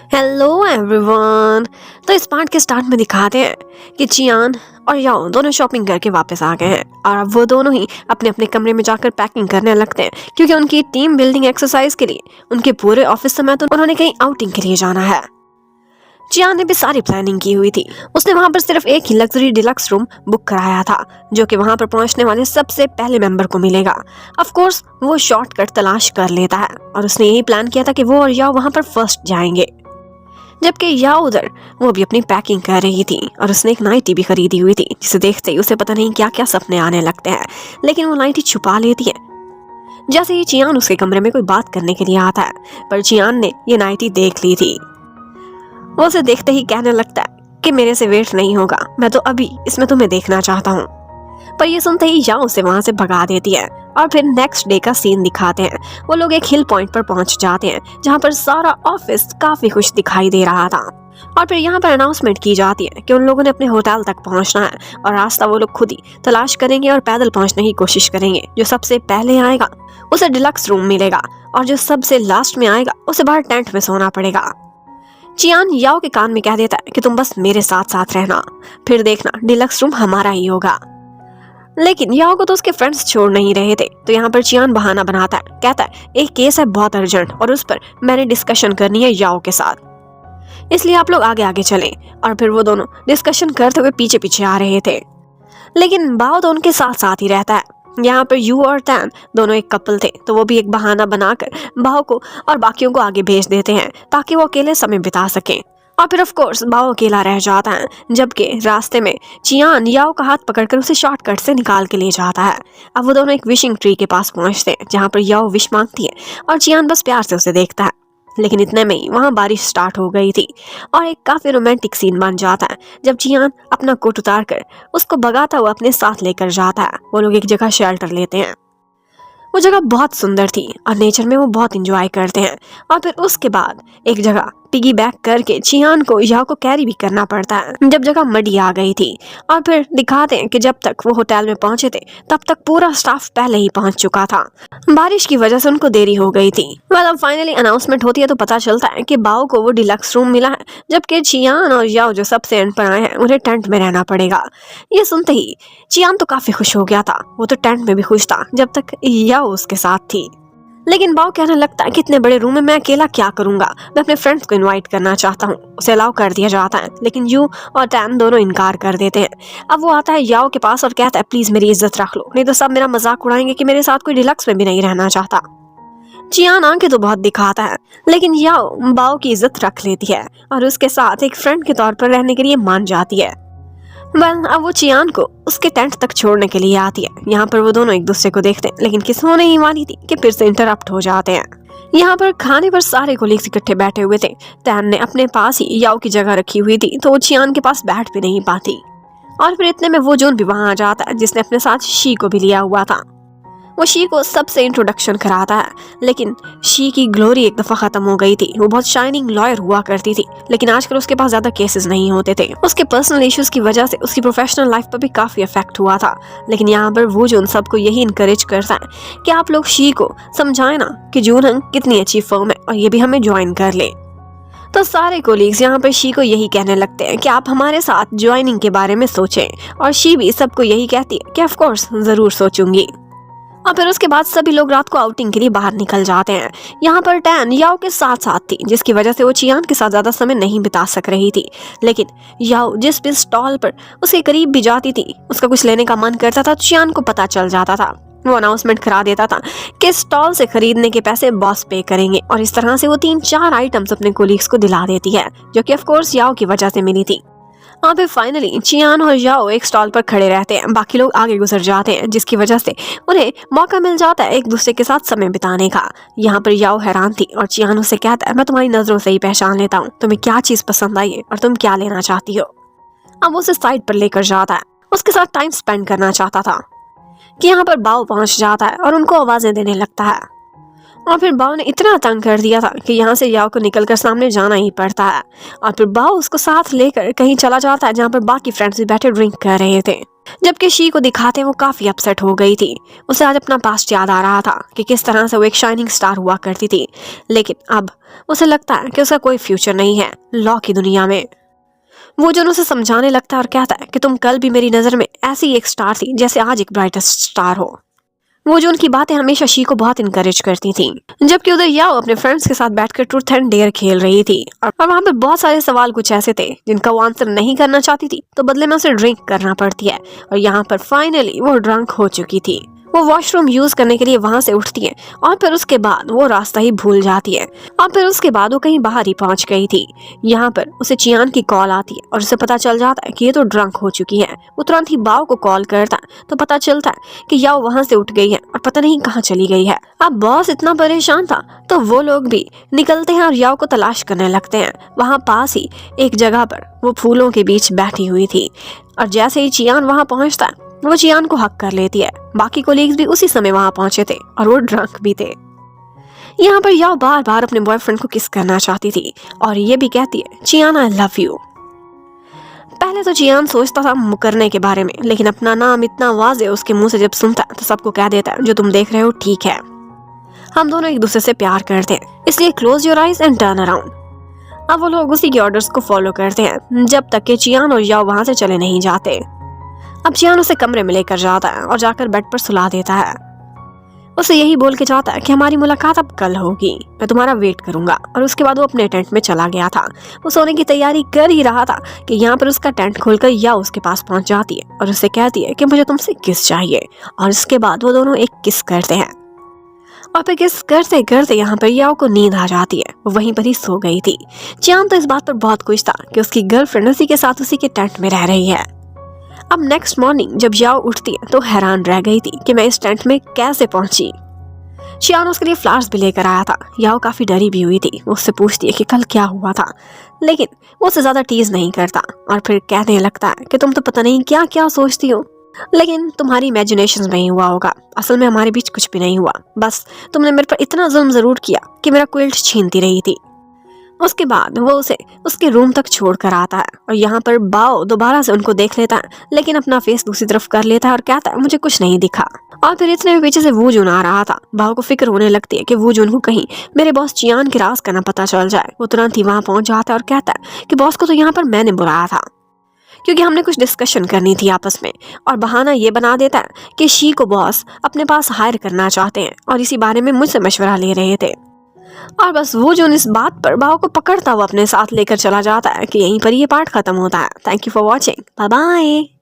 Hello everyone. तो इस part के स्टार्ट में दिखाते हैं कि चियान और याओ दोनों शॉपिंग करके वापस आ गए हैं और अब वो दोनों ही अपने अपने कमरे में जाकर पैकिंग करने लगते हैं क्योंकि उनकी टीम बिल्डिंग एक्सरसाइज के लिए उनके पूरे ऑफिस समय तो उन्होंने कहीं आउटिंग के लिए जाना है। चियान ने भी सारी प्लानिंग की हुई थी। उसने वहां पर सिर्फ एक ही लग्जरी डिलक्स रूम बुक कराया था जो कि वहां पर पहुंचने वाले सबसे पहले मेंबर को मिलेगा। ऑफ कोर्स वो शॉर्टकट तलाश कर लेता है और उसने यही प्लान किया था कि वो और याओ वहां पर फर्स्ट जाएंगे, जबकि याओ उधर वो भी अपनी पैकिंग कर रही थी और उसने एक नाइटी भी खरीदी हुई थी जिसे देखते ही उसे पता नहीं क्या क्या सपने आने लगते हैं, लेकिन वो नाइटी छुपा लेती है। जैसे ही चियान उसके कमरे में कोई बात करने के लिए आता है पर चियान ने ये नाइटी देख ली थी। वो उसे देखते ही कहने लगता है कि मेरे से वेट नहीं होगा, मैं तो अभी इसमें तुम्हें देखना चाहता हूँ। पर ये सुनते ही याओ उसे वहां से भगा देती है और फिर नेक्स्ट डे का सीन दिखाते हैं। वो लोग एक हिल पॉइंट पर पहुंच जाते हैं जहां पर सारा ऑफिस काफी खुश दिखाई दे रहा था और फिर यहाँ पर अनाउंसमेंट की जाती है कि उन लोगों ने अपने होटल तक पहुंचना है और रास्ता वो लोग खुद ही तलाश करेंगे और पैदल पहुंचने की कोशिश करेंगे। जो सबसे पहले आएगा उसे डिलक्स रूम मिलेगा और जो सबसे लास्ट में आएगा उसे बाहर टेंट में सोना पड़ेगा। चियान याओ के कान में कह देता है कि तुम बस मेरे साथ साथ रहना, फिर देखना डिलक्स रूम हमारा ही होगा। लेकिन याओ को तो उसके फ्रेंड्स छोड़ नहीं रहे थे, तो यहाँ पर चियान बहाना बनाता है, कहता है एक केस है बहुत अर्जेंट और उस पर मैंने डिस्कशन करनी है याओ के साथ, इसलिए आप लोग आगे आगे चलें। और फिर वो दोनों डिस्कशन करते हुए पीछे पीछे आ रहे थे, लेकिन बाओ तो उनके साथ साथ ही रहता है। यहाँ पर यू और टैन दोनों एक कपल थे, तो वो भी एक बहाना बनाकर बाओ को और बाकियों को आगे भेज देते हैं ताकि वो अकेले समय बिता सकें। और फिर ऑफ कोर्स बाओ अकेला रह जाता है, जबकि रास्ते में चियान याओ का हाथ पकड़कर उसे शॉर्टकट से निकाल के ले जाता है। अब वो दोनों एक विशिंग ट्री के पास पहुंचते हैं जहाँ पर याओ विश मांगती है और चियान बस प्यार से उसे देखता है। लेकिन इतने में ही वहाँ बारिश स्टार्ट हो गई थी और एक काफी रोमांटिक सीन बन जाता है जब चियान अपना कोट उतार कर उसको भगाता हुआ अपने साथ लेकर जाता है। वो लोग एक जगह शेल्टर लेते हैं। वो जगह बहुत सुंदर थी और नेचर में वो बहुत इंजॉय करते हैं। और फिर उसके बाद एक जगह पिगी बैक करके चियान को याओ को कैरी भी करना पड़ता है जब जगह मडी आ गई थी। और फिर दिखाते हैं कि जब तक वो होटल में पहुंचे थे तब तक पूरा स्टाफ पहले ही पहुंच चुका था। बारिश की वजह से उनको देरी हो गई थी। अब फाइनली अनाउंसमेंट होती है तो पता चलता है कि बाओ को वो डिलक्स रूम मिला है, जबकि चियान और याओ जो सबसे एंड पर आए हैं उन्हें टेंट में रहना पड़ेगा। ये सुनते ही चियान तो काफी खुश हो गया था। वो तो टेंट में भी खुश था जब तक याओ उसके साथ थी, लेकिन बाओ कहने लगता है कि इतने बड़े रूम में मैं अकेला क्या करूंगा, मैं अपने फ्रेंड्स को इनवाइट करना चाहता हूँ। उसे अलाउ कर दिया जाता है, लेकिन यू और टैन दोनों इनकार कर देते हैं। अब वो आता है याओ के पास और कहता है प्लीज मेरी इज्जत रख लो, नहीं तो सब मेरा मजाक उड़ाएंगे कि मेरे साथ कोई डिलक्स में भी नहीं रहना चाहता। चियान आंखें तो बहुत दिखाता है, लेकिन याओ बाओ की इज्जत रख लेती है और उसके साथ एक फ्रेंड के तौर पर रहने के लिए मान जाती है। अब वो चियान को उसके टेंट तक छोड़ने के लिए आती है। यहाँ पर वो दोनों एक दूसरे को देखते हैं, लेकिन किस होने ही वाली थी कि फिर से इंटरप्ट हो जाते हैं। यहाँ पर खाने पर सारे कोलीग्स इकट्ठे बैठे हुए थे। टैन ने अपने पास ही याओ की जगह रखी हुई थी, तो वो चियान के पास बैठ भी नहीं पाती। और फिर इतने में वो जोन भी वहां आ जाता है जिसने अपने साथ शी को भी लिया हुआ था। वो शी को सबसे इंट्रोडक्शन कराता है, लेकिन शी की ग्लोरी एक दफा खत्म हो गई थी। वो बहुत शाइनिंग लॉयर हुआ करती थी, लेकिन आजकल उसके पास ज्यादा केसेस नहीं होते थे। उसके पर्सनल इश्यूज की वजह से उसकी प्रोफेशनल लाइफ पर भी काफी इफेक्ट हुआ था। लेकिन यहाँ पर वो जो उन सबको यही इनकरेज करता है कि आप लोग शी को समझाए ना कि जूनहंग कितनी अच्छी फर्म है और ये भी हमें ज्वाइन कर ले। तो सारे कोलीग्स यहाँ पर शी को यही कहने लगते हैं कि आप हमारे साथ ज्वाइनिंग के बारे में सोचें, और शी भी सबको यही कहती है कि ऑफ कोर्स जरूर सोचूंगी। और फिर उसके बाद सभी लोग रात को आउटिंग के लिए बाहर निकल जाते हैं। यहाँ पर टैन याओ के साथ साथ थी, जिसकी वजह से वो चियान के साथ ज्यादा समय नहीं बिता सक रही थी। लेकिन याओ जिस भी स्टॉल पर उसके करीब भी जाती थी, उसका कुछ लेने का मन करता था, चियान को पता चल जाता था। वो अनाउंसमेंट करा देता था कि स्टॉल से खरीदने के पैसे बॉस पे करेंगे, और इस तरह से वो 3-4 आइटम्स अपने कोलीग्स को दिला देती है, जो कि ऑफ कोर्स याओ की वजह से मिली थी। और फिर फाइनली चियान और याओ एक स्टॉल पर खड़े रहते हैं, बाकी लोग आगे गुजर जाते हैं, जिसकी वजह से उन्हें मौका मिल जाता है एक दूसरे के साथ समय बिताने का। यहाँ पर याओ हैरान थी और चियान उसे कहता है मैं तुम्हारी नजरों से ही पहचान लेता हूँ, तुम्हें क्या चीज पसंद आई है और तुम क्या लेना चाहती हो। अब उसे साइड पर लेकर जाता है, उसके साथ टाइम स्पेंड करना चाहता था कि यहाँ पर बाओ पहुंच जाता है और उनको आवाजें देने लगता है। और फिर बाओ ने इतना तंग कर दिया था कि यहाँ से याओ को निकलकर सामने जाना ही पड़ता है। और फिर बाओ उसको साथ लेकर कहीं चला जाता है जहाँ पर बाकी फ्रेंड्स भी बैठे ड्रिंक कर रहे थे। जबकि शी को दिखाते वो काफी अपसेट हो गई थी। उसे आज अपना पास्ट याद आ रहा था कि किस तरह से वो एक शाइनिंग स्टार हुआ करती थी, लेकिन अब उसे लगता है कि उसका कोई फ्यूचर नहीं है लॉ की दुनिया में। वो जो उसे समझाने लगता है और कहता है कि तुम कल भी मेरी नज़र में ऐसी एक स्टार थी जैसे आज एक ब्राइटेस्ट स्टार हो। वो जो उनकी बातें हमेशा शी को बहुत इनकरेज करती थी। जबकि उधर याओ अपने फ्रेंड्स के साथ बैठकर ट्रूथ एंड डेयर खेल रही थी और वहाँ पे बहुत सारे सवाल कुछ ऐसे थे जिनका वो आंसर नहीं करना चाहती थी, तो बदले में उसे ड्रिंक करना पड़ती है। और यहाँ पर फाइनली वो ड्रंक हो चुकी थी। वो वॉशरूम यूज करने के लिए वहां से उठती है और फिर उसके बाद वो रास्ता ही भूल जाती है। और फिर उसके बाद वो कहीं बाहर ही पहुंच गई थी। यहाँ पर उसे चियान की कॉल आती है और उसे पता चल जाता है कि ये तो ड्रंक हो चुकी है। वो तुरंत ही बाओ को कॉल करता है तो पता चलता है कि याओ वहां से उठ गई है और पता नहीं कहाँ चली गई है। अब बॉस इतना परेशान था तो वो लोग भी निकलते हैं और याओ को तलाश करने लगते हैं। वहाँ पास ही एक जगह पर वो फूलों के बीच बैठी हुई थी और जैसे ही चियान वहाँ पहुंचता है वो चियान को हक कर लेती है। बाकी कोलीग्स भी उसी समय वहां पहुंचे थे और वो ड्रंक भी थे। यहाँ पर याओ बार बार अपने बॉयफ्रेंड को किस करना चाहती थी और ये भी कहती है चियान आई लव यू। पहले तो चियान सोचता था मुकरने के बारे में, लेकिन अपना नाम इतना वाज़े उसके मुंह से जब सुनता है तो सबको कह देता है जो तुम देख रहे हो ठीक है, हम दोनों एक दूसरे से प्यार करते हैं, इसलिए close your eyes and turn around. अब वो लोग उसी के ऑर्डर्स को फॉलो करते हैं जब तक कि चियान और याओ वहां से चले नहीं जाते। अब चियान उसे कमरे में लेकर जाता है और जाकर बेड पर सुला देता है। उसे यही बोल के जाता है कि हमारी मुलाकात अब कल होगी, मैं तुम्हारा वेट करूंगा। और उसके बाद वो अपने टेंट में चला गया था। वो सोने की तैयारी कर ही रहा था कि यहाँ पर उसका टेंट खोलकर या उसके पास पहुंच जाती है और उसे कहती है कि मुझे तुमसे किस चाहिए। और इसके बाद वो दोनों एक किस करते हैं और फिर किस करते करते यहाँ पर याओ को नींद आ जाती है। वो वहीं पर ही सो गई थी। चियान तो इस बात पर बहुत खुश था कि उसकी गर्लफ्रेंड उसी के साथ उसी के टेंट में रह रही है। अब नेक्स्ट मॉर्निंग जब याओ उठती है तो हैरान रह गई थी कि मैं इस टेंट में कैसे पहुंची। चियान उसके लिए फ्लावर्स भी लेकर आया था। याओ काफी डरी भी हुई थी। वो उससे पूछती है कि कल क्या हुआ था, लेकिन वो उससे ज्यादा टीज नहीं करता और फिर कहने लगता है कि तुम तो पता नहीं क्या क्या सोचती हो, लेकिन तुम्हारी इमेजिनेशन में ही हुआ होगा, असल में हमारे बीच कुछ भी नहीं हुआ, बस तुमने मेरे पर इतना जुल्म जरूर किया कि मेरा क्विल्ट छीनती रही थी। उसके बाद वो उसे उसके रूम तक छोड़ कर आता है और यहाँ पर बाओ दोबारा से उनको देख लेता है, लेकिन अपना फेस दूसरी तरफ कर लेता है और कहता है मुझे कुछ नहीं दिखा। और फिर इतने में पीछे से वूजुन आ रहा था। बाओ को फिक्र होने लगती है कि वूजुन को कहीं मेरे बॉस चियान के राज का ना पता चल जाए। वो तुरंत ही वहां पहुंच जाता है और कहता है कि बॉस को तो यहाँ पर मैंने बुलाया था क्योंकि हमने कुछ डिस्कशन करनी थी आपस में। और बहाना ये बना देता है कि शी को बॉस अपने पास हायर करना चाहते हैं और इसी बारे में मुझसे मशवरा ले रहे थे। और बस वो जो इस बात पर बाओ को पकड़ता हुआ अपने साथ लेकर चला जाता है कि यहीं पर ये पार्ट खत्म होता है। Thank you for watching, bye bye.